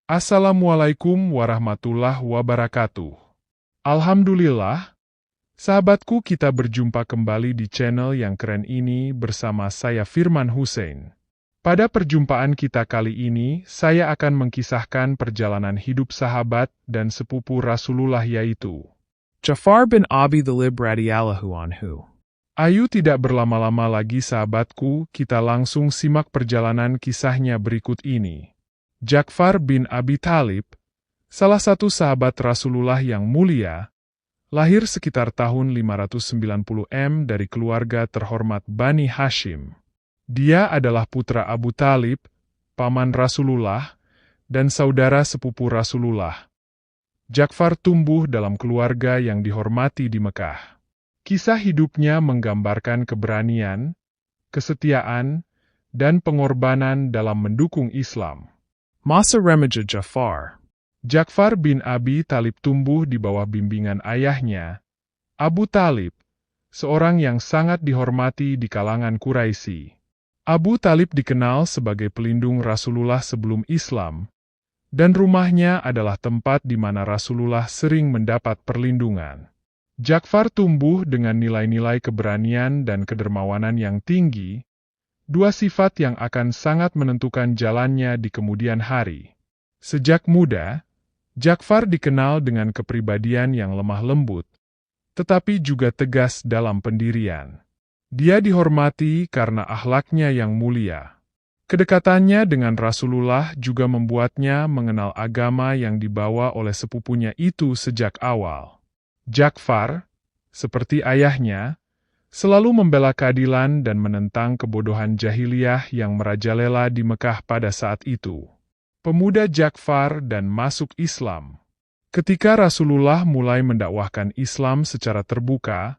Assalamualaikum warahmatullahi wabarakatuh. Alhamdulillah, sahabatku, kita berjumpa kembali di channel yang keren ini bersama saya Firman Hussein. Pada perjumpaan kita kali ini, saya akan mengkisahkan perjalanan hidup sahabat dan sepupu Rasulullah yaitu Ja'far bin Abi Thalib radhiyallahu anhu. Ayo tidak berlama-lama lagi sahabatku, kita langsung simak perjalanan kisahnya berikut ini. Ja'far bin Abi Thalib, salah satu sahabat Rasulullah yang mulia, lahir sekitar tahun 590 dari keluarga terhormat Bani Hashim. Dia adalah putra Abu Thalib, paman Rasulullah, dan saudara sepupu Rasulullah. Ja'far tumbuh dalam keluarga yang dihormati di Mekah. Kisah hidupnya menggambarkan keberanian, kesetiaan, dan pengorbanan dalam mendukung Islam. Masa remaja Ja'far. Ja'far bin Abi Thalib tumbuh di bawah bimbingan ayahnya, Abu Thalib, seorang yang sangat dihormati di kalangan Quraisy. Abu Thalib dikenal sebagai pelindung Rasulullah sebelum Islam, dan rumahnya adalah tempat di mana Rasulullah sering mendapat perlindungan. Ja'far tumbuh dengan nilai-nilai keberanian dan kedermawanan yang tinggi, dua sifat yang akan sangat menentukan jalannya di kemudian hari. Sejak muda, Ja'far dikenal dengan kepribadian yang lemah lembut, tetapi juga tegas dalam pendirian. Dia dihormati karena akhlaknya yang mulia. Kedekatannya dengan Rasulullah juga membuatnya mengenal agama yang dibawa oleh sepupunya itu sejak awal. Ja'far, seperti ayahnya, selalu membela keadilan dan menentang kebodohan jahiliyah yang merajalela di Mekah pada saat itu. Pemuda Ja'far dan masuk Islam. Ketika Rasulullah mulai mendakwahkan Islam secara terbuka,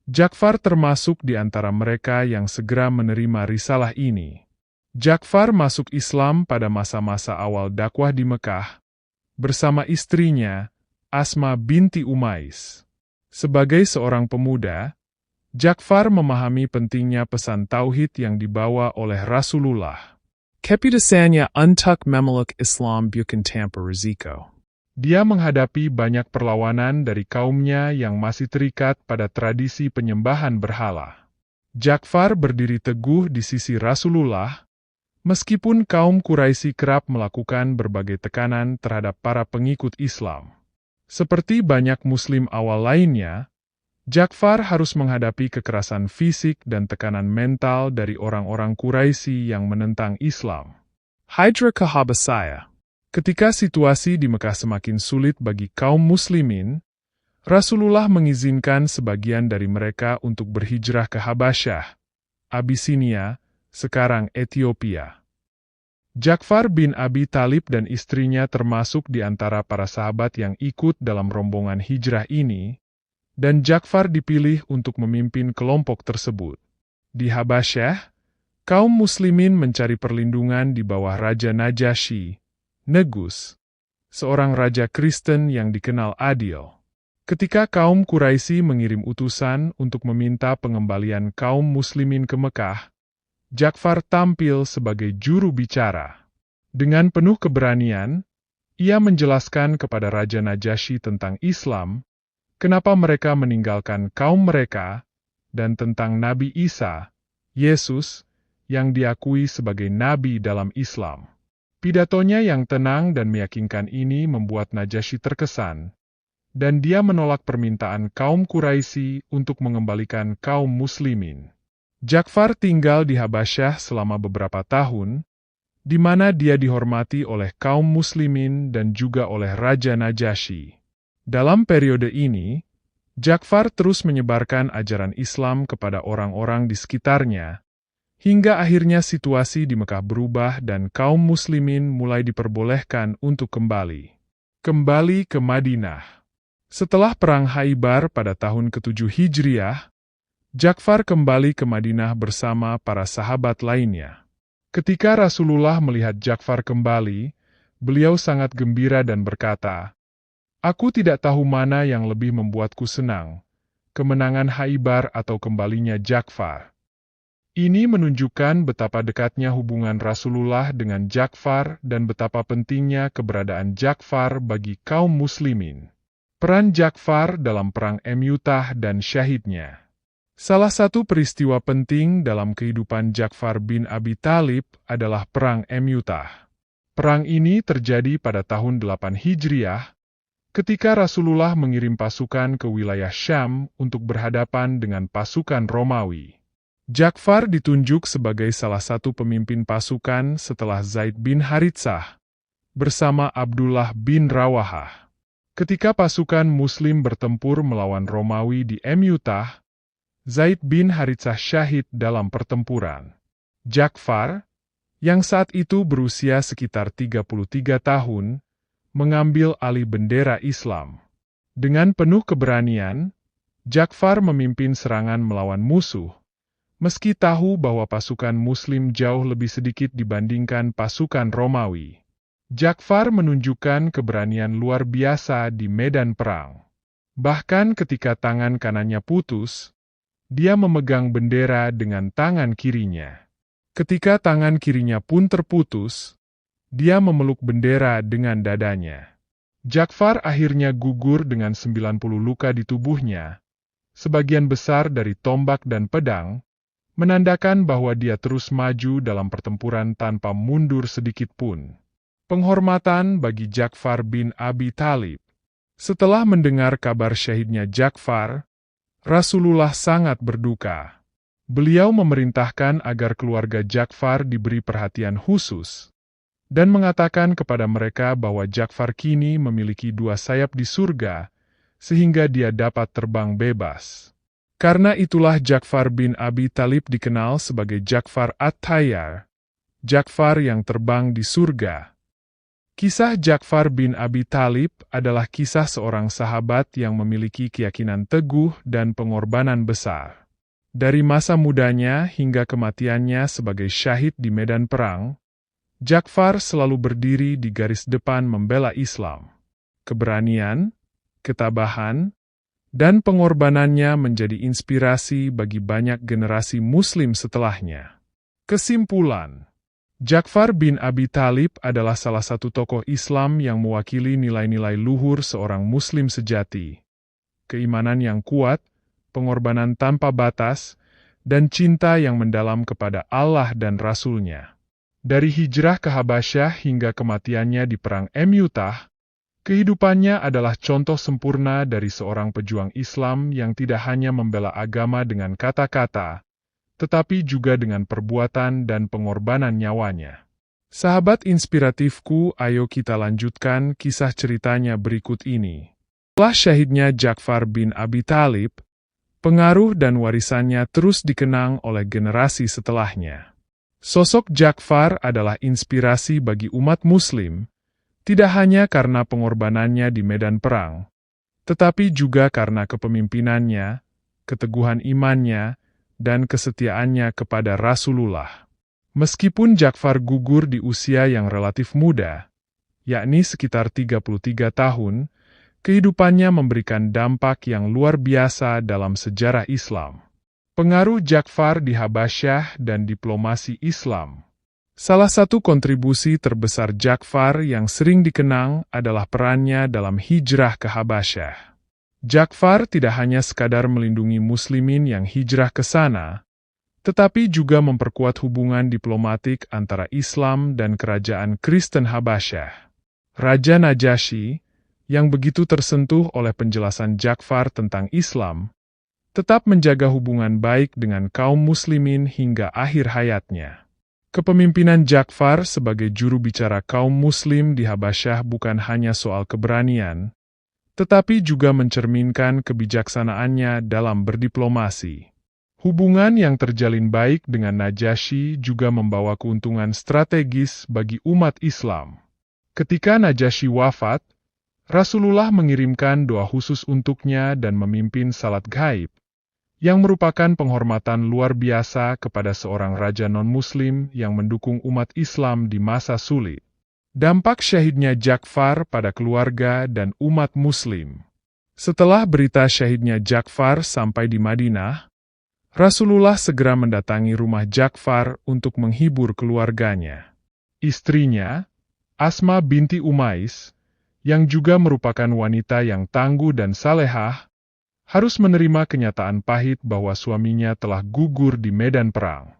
Ja'far termasuk di antara mereka yang segera menerima risalah ini. Ja'far masuk Islam pada masa-masa awal dakwah di Mekah, bersama istrinya, Asma binti Umais. Sebagai seorang pemuda, Ja'far memahami pentingnya pesan tauhid yang dibawa oleh Rasulullah. Keputusannya untuk memeluk Islam bukan tanpa risiko. Dia menghadapi banyak perlawanan dari kaumnya yang masih terikat pada tradisi penyembahan berhala. Ja'far berdiri teguh di sisi Rasulullah, meskipun kaum Quraisy kerap melakukan berbagai tekanan terhadap para pengikut Islam. Seperti banyak Muslim awal lainnya, Ja'far harus menghadapi kekerasan fisik dan tekanan mental dari orang-orang Quraisy yang menentang Islam. Hijrah ke Habasaya. Ketika situasi di Mekah semakin sulit bagi kaum muslimin, Rasulullah mengizinkan sebagian dari mereka untuk berhijrah ke Habasyah, Abisinia, sekarang Ethiopia. Ja'far bin Abi Thalib dan istrinya termasuk di antara para sahabat yang ikut dalam rombongan hijrah ini, dan Ja'far dipilih untuk memimpin kelompok tersebut. Di Habasyah, kaum muslimin mencari perlindungan di bawah Raja Najasyi, Negus, seorang raja Kristen yang dikenal adil. Ketika kaum Quraisy mengirim utusan untuk meminta pengembalian kaum muslimin ke Mekah, Ja'far tampil sebagai juru bicara. Dengan penuh keberanian, ia menjelaskan kepada Raja Najasyi tentang Islam, kenapa mereka meninggalkan kaum mereka, dan tentang Nabi Isa, Yesus, yang diakui sebagai nabi dalam Islam. Pidatonya yang tenang dan meyakinkan ini membuat Najasyi terkesan, dan dia menolak permintaan kaum Quraisy untuk mengembalikan kaum muslimin. Ja'far tinggal di Habasyah selama beberapa tahun, di mana dia dihormati oleh kaum muslimin dan juga oleh Raja Najasyi. Dalam periode ini, Ja'far terus menyebarkan ajaran Islam kepada orang-orang di sekitarnya, hingga akhirnya situasi di Mekah berubah dan kaum muslimin mulai diperbolehkan untuk kembali ke Madinah. Setelah Perang Khaybar pada tahun ke-7 Hijriah, Ja'far kembali ke Madinah bersama para sahabat lainnya. Ketika Rasulullah melihat Ja'far kembali, beliau sangat gembira dan berkata, "Aku tidak tahu mana yang lebih membuatku senang, kemenangan Khaybar atau kembalinya Ja'far." Ini menunjukkan betapa dekatnya hubungan Rasulullah dengan Ja'far dan betapa pentingnya keberadaan Ja'far bagi kaum muslimin. Peran Ja'far dalam Perang Mu'tah dan syahidnya. Salah satu peristiwa penting dalam kehidupan Ja'far bin Abi Thalib adalah Perang Mu'tah. Perang ini terjadi pada tahun 8 Hijriah, ketika Rasulullah mengirim pasukan ke wilayah Syam untuk berhadapan dengan pasukan Romawi. Ja'far ditunjuk sebagai salah satu pemimpin pasukan setelah Zaid bin Haritsah bersama Abdullah bin Rawahah. Ketika pasukan Muslim bertempur melawan Romawi di Mu'tah, Zaid bin Haritsah syahid dalam pertempuran. Ja'far, yang saat itu berusia sekitar 33 tahun, mengambil alih bendera Islam. Dengan penuh keberanian, Ja'far memimpin serangan melawan musuh, meski tahu bahwa pasukan Muslim jauh lebih sedikit dibandingkan pasukan Romawi. Ja'far menunjukkan keberanian luar biasa di medan perang. Bahkan ketika tangan kanannya putus, dia memegang bendera dengan tangan kirinya. Ketika tangan kirinya pun terputus, dia memeluk bendera dengan dadanya. Ja'far akhirnya gugur dengan 90 luka di tubuhnya, sebagian besar dari tombak dan pedang, menandakan bahwa dia terus maju dalam pertempuran tanpa mundur sedikit pun. Penghormatan bagi Ja'far bin Abi Thalib. Setelah mendengar kabar syahidnya Ja'far, Rasulullah sangat berduka. Beliau memerintahkan agar keluarga Ja'far diberi perhatian khusus, dan mengatakan kepada mereka bahwa Ja'far kini memiliki 2 sayap di surga, sehingga dia dapat terbang bebas. Karena itulah Ja'far bin Abi Thalib dikenal sebagai Ja'far At-Tayyar, Ja'far yang terbang di surga. Kisah Ja'far bin Abi Thalib adalah kisah seorang sahabat yang memiliki keyakinan teguh dan pengorbanan besar. Dari masa mudanya hingga kematiannya sebagai syahid di medan perang, Ja'far selalu berdiri di garis depan membela Islam. Keberanian, ketabahan, dan pengorbanannya menjadi inspirasi bagi banyak generasi Muslim setelahnya. Kesimpulan, Ja'far bin Abi Thalib adalah salah satu tokoh Islam yang mewakili nilai-nilai luhur seorang Muslim sejati. Keimanan yang kuat, pengorbanan tanpa batas, dan cinta yang mendalam kepada Allah dan Rasul-Nya. Dari hijrah ke Habasyah hingga kematiannya di Perang Mu'tah, kehidupannya adalah contoh sempurna dari seorang pejuang Islam yang tidak hanya membela agama dengan kata-kata, tetapi juga dengan perbuatan dan pengorbanan nyawanya. Sahabat inspiratifku, ayo kita lanjutkan kisah ceritanya berikut ini. Setelah syahidnya Ja'far bin Abi Thalib, pengaruh dan warisannya terus dikenang oleh generasi setelahnya. Sosok Ja'far adalah inspirasi bagi umat Muslim, tidak hanya karena pengorbanannya di medan perang, tetapi juga karena kepemimpinannya, keteguhan imannya, dan kesetiaannya kepada Rasulullah. Meskipun Ja'far gugur di usia yang relatif muda, yakni sekitar 33 tahun, kehidupannya memberikan dampak yang luar biasa dalam sejarah Islam. Pengaruh Ja'far di Habasyah dan diplomasi Islam. Salah satu kontribusi terbesar Ja'far yang sering dikenang adalah perannya dalam hijrah ke Habasyah. Ja'far tidak hanya sekadar melindungi muslimin yang hijrah ke sana, tetapi juga memperkuat hubungan diplomatik antara Islam dan kerajaan Kristen Habasyah. Raja Najasyi, yang begitu tersentuh oleh penjelasan Ja'far tentang Islam, tetap menjaga hubungan baik dengan kaum muslimin hingga akhir hayatnya. Kepemimpinan Ja'far sebagai juru bicara kaum muslim di Habasyah bukan hanya soal keberanian, tetapi juga mencerminkan kebijaksanaannya dalam berdiplomasi. Hubungan yang terjalin baik dengan Najasyi juga membawa keuntungan strategis bagi umat Islam. Ketika Najasyi wafat, Rasulullah mengirimkan doa khusus untuknya dan memimpin salat gaib, yang merupakan penghormatan luar biasa kepada seorang raja non-muslim yang mendukung umat Islam di masa sulit. Dampak syahidnya Ja'far pada keluarga dan umat Muslim. Setelah berita syahidnya Ja'far sampai di Madinah, Rasulullah segera mendatangi rumah Ja'far untuk menghibur keluarganya. Istrinya, Asma binti Umais, yang juga merupakan wanita yang tangguh dan salehah, harus menerima kenyataan pahit bahwa suaminya telah gugur di medan perang.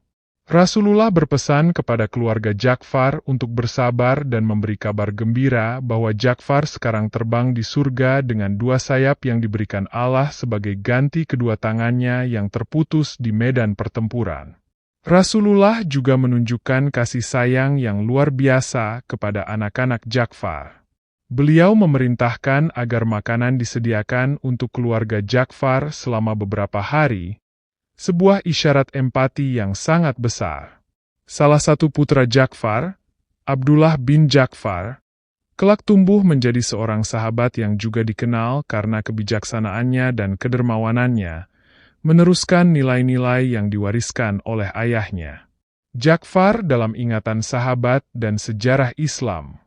Rasulullah berpesan kepada keluarga Ja'far untuk bersabar dan memberi kabar gembira bahwa Ja'far sekarang terbang di surga dengan 2 sayap yang diberikan Allah sebagai ganti kedua tangannya yang terputus di medan pertempuran. Rasulullah juga menunjukkan kasih sayang yang luar biasa kepada anak-anak Ja'far. Beliau memerintahkan agar makanan disediakan untuk keluarga Ja'far selama beberapa hari, sebuah isyarat empati yang sangat besar. Salah satu putra Ja'far, Abdullah bin Ja'far, kelak tumbuh menjadi seorang sahabat yang juga dikenal karena kebijaksanaannya dan kedermawanannya, meneruskan nilai-nilai yang diwariskan oleh ayahnya. Ja'far dalam ingatan sahabat dan sejarah Islam.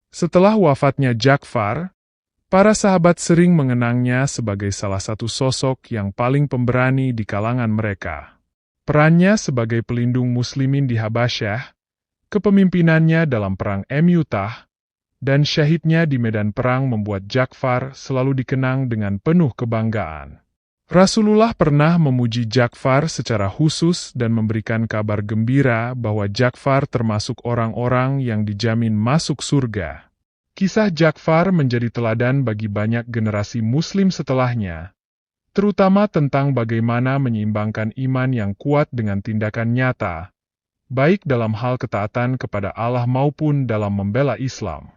Setelah wafatnya Ja'far, para sahabat sering mengenangnya sebagai salah satu sosok yang paling pemberani di kalangan mereka. Perannya sebagai pelindung muslimin di Habasyah, kepemimpinannya dalam perang Mu'tah, dan syahidnya di medan perang membuat Ja'far selalu dikenang dengan penuh kebanggaan. Rasulullah pernah memuji Ja'far secara khusus dan memberikan kabar gembira bahwa Ja'far termasuk orang-orang yang dijamin masuk surga. Kisah Ja'far menjadi teladan bagi banyak generasi Muslim setelahnya, terutama tentang bagaimana menyeimbangkan iman yang kuat dengan tindakan nyata, baik dalam hal ketaatan kepada Allah maupun dalam membela Islam.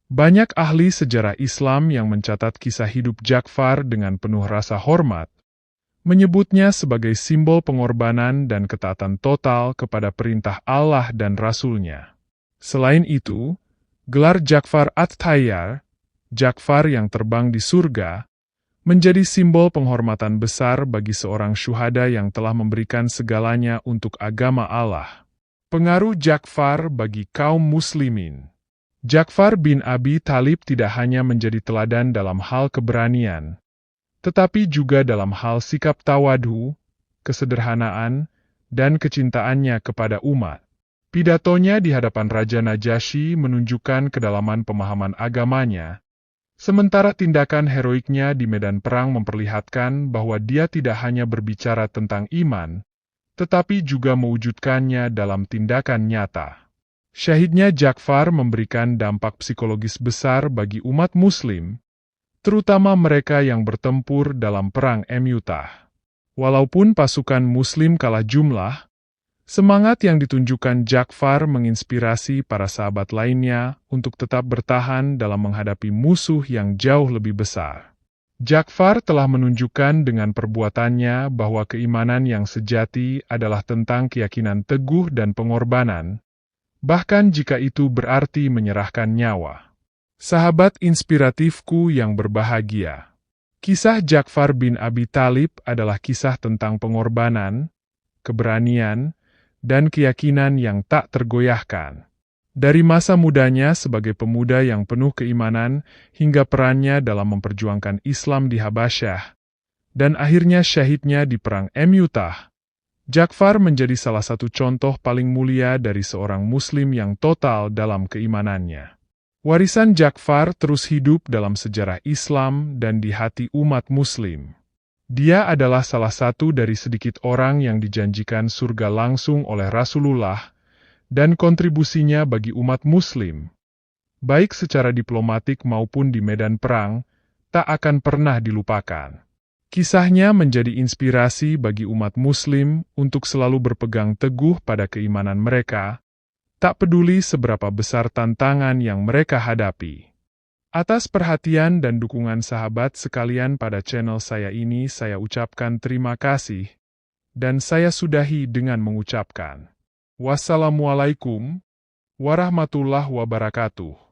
Banyak ahli sejarah Islam yang mencatat kisah hidup Ja'far dengan penuh rasa hormat, menyebutnya sebagai simbol pengorbanan dan ketaatan total kepada perintah Allah dan Rasul-Nya. Selain itu, gelar Ja'far At-Tayyar, Ja'far yang terbang di surga, menjadi simbol penghormatan besar bagi seorang syuhada yang telah memberikan segalanya untuk agama Allah. Pengaruh Ja'far bagi kaum muslimin. Ja'far bin Abi Thalib tidak hanya menjadi teladan dalam hal keberanian, tetapi juga dalam hal sikap tawadu, kesederhanaan, dan kecintaannya kepada umat. Pidatonya di hadapan Raja Najasyi menunjukkan kedalaman pemahaman agamanya, sementara tindakan heroiknya di medan perang memperlihatkan bahwa dia tidak hanya berbicara tentang iman, tetapi juga mewujudkannya dalam tindakan nyata. Syahidnya Ja'far memberikan dampak psikologis besar bagi umat Muslim, terutama mereka yang bertempur dalam perang Mu'tah. Walaupun pasukan Muslim kalah jumlah, semangat yang ditunjukkan Ja'far menginspirasi para sahabat lainnya untuk tetap bertahan dalam menghadapi musuh yang jauh lebih besar. Ja'far telah menunjukkan dengan perbuatannya bahwa keimanan yang sejati adalah tentang keyakinan teguh dan pengorbanan, bahkan jika itu berarti menyerahkan nyawa. Sahabat inspiratifku yang berbahagia. Kisah Ja'far bin Abi Thalib adalah kisah tentang pengorbanan, keberanian, dan keyakinan yang tak tergoyahkan. Dari masa mudanya sebagai pemuda yang penuh keimanan hingga perannya dalam memperjuangkan Islam di Habasyah, dan akhirnya syahidnya di perang Mu'tah, Ja'far menjadi salah satu contoh paling mulia dari seorang Muslim yang total dalam keimanannya. Warisan Ja'far terus hidup dalam sejarah Islam dan di hati umat Muslim. Dia adalah salah satu dari sedikit orang yang dijanjikan surga langsung oleh Rasulullah, dan kontribusinya bagi umat Muslim, baik secara diplomatik maupun di medan perang, tak akan pernah dilupakan. Kisahnya menjadi inspirasi bagi umat Muslim untuk selalu berpegang teguh pada keimanan mereka, tak peduli seberapa besar tantangan yang mereka hadapi. Atas perhatian dan dukungan sahabat sekalian pada channel saya ini saya ucapkan terima kasih, dan saya sudahi dengan mengucapkan, wassalamualaikum warahmatullahi wabarakatuh.